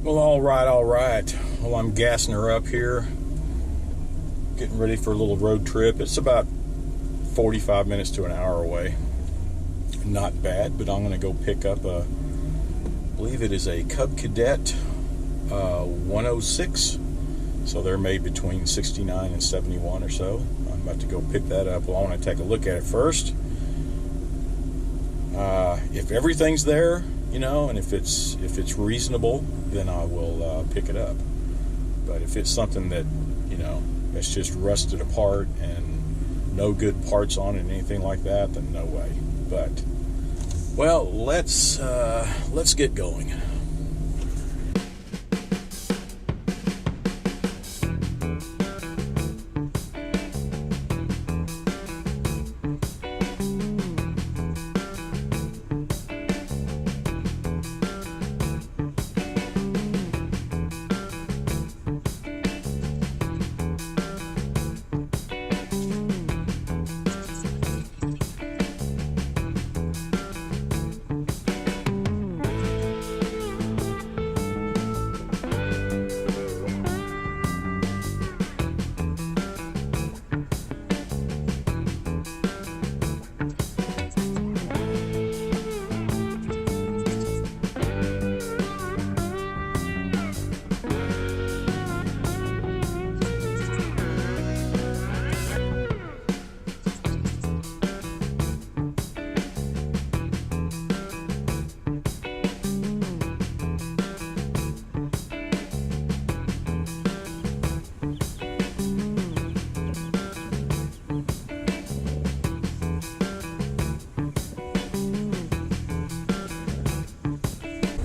Well, all right. Well, I'm gassing her up here, getting ready for a little road trip. It's about 45 minutes to an hour away. Not bad, but I'm going to go pick up I believe it is a Cub Cadet 106. So they're made between 69 and 71 or so. I'm about to go pick that up. Well, I want to take a look at it first. If everything's there, and if it's reasonable, then I will pick it up. But if it's something that, it's just rusted apart and no good parts on it and anything like that, then no way. But, well, let's get going.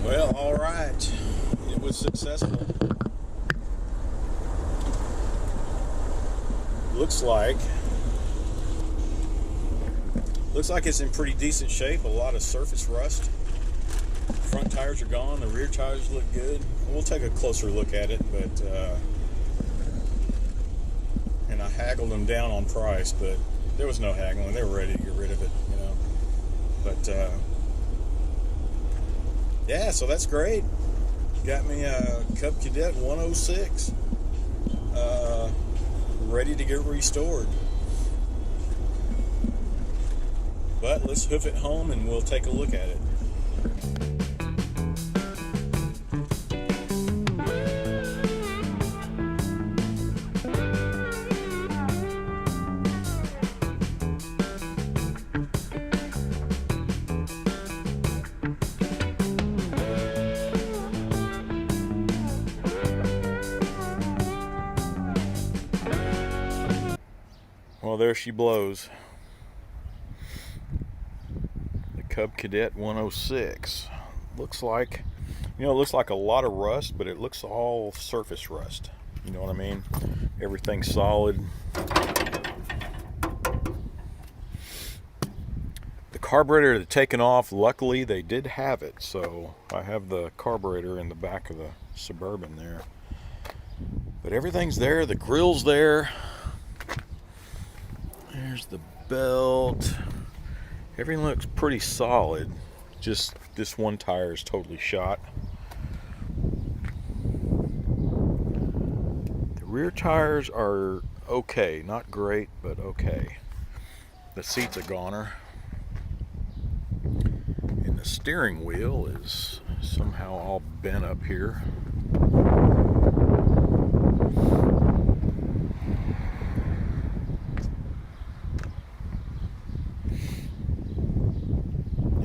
Well, all right. It was successful. Looks like it's in pretty decent shape. A lot of surface rust. Front tires are gone. The rear tires look good. We'll take a closer look at it, but and I haggled them down on price, but there was no haggling. They were ready to get rid of it, But yeah, so that's great. Got me a Cub Cadet 106, ready to get restored. But let's hoof it home and we'll take a look at it. Well, there she blows. The Cub Cadet 106. Looks like, it looks like a lot of rust, but it looks all surface rust. You know what I mean? Everything's solid. The carburetor had taken off. Luckily, they did have it, so I have the carburetor in the back of the Suburban there. But everything's there. The grill's there. There's the belt. Everything looks pretty solid. Just this one tire is totally shot. The rear tires are okay. Not great, but okay. The seat's a goner. And the steering wheel is somehow all bent up here.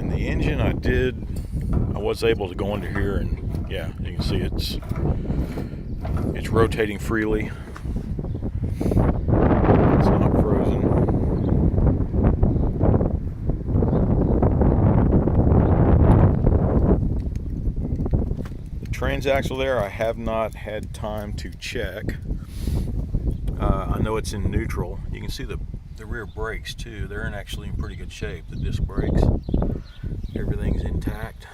The engine, I was able to go into here and yeah, you can see it's rotating freely. It's not frozen. The transaxle there, I have not had time to check. I know it's in neutral. You can see the rear brakes too. They're actually in pretty good shape. The disc brakes. Everything's intact.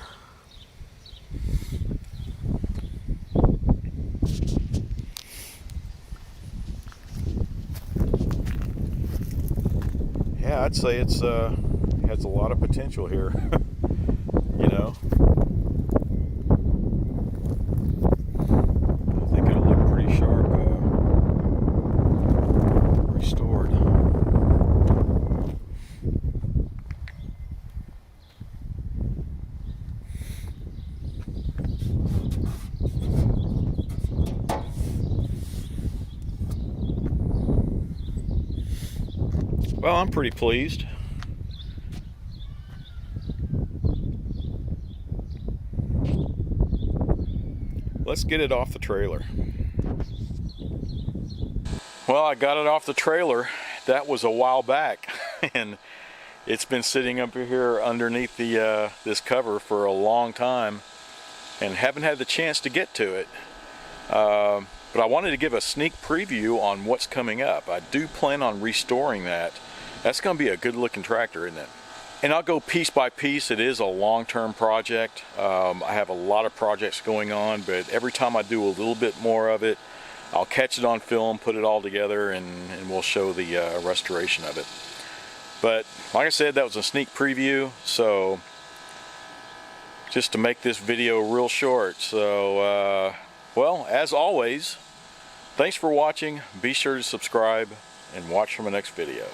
Yeah, I'd say it's has a lot of potential here. Well, I'm pretty pleased. Let's get it off the trailer. Well, I got it off the trailer. That was a while back, and it's been sitting up here underneath the this cover for a long time, and haven't had the chance to get to it. But I wanted to give a sneak preview on what's coming up. I do plan on restoring that. That's going to be a good looking tractor, isn't it? And I'll go piece by piece. It is a long-term project. I have a lot of projects going on, but every time I do a little bit more of it, I'll catch it on film, put it all together, and we'll show the restoration of it. But like I said, that was a sneak preview, so just to make this video real short. So, well, as always, thanks for watching. Be sure to subscribe and watch for my next video.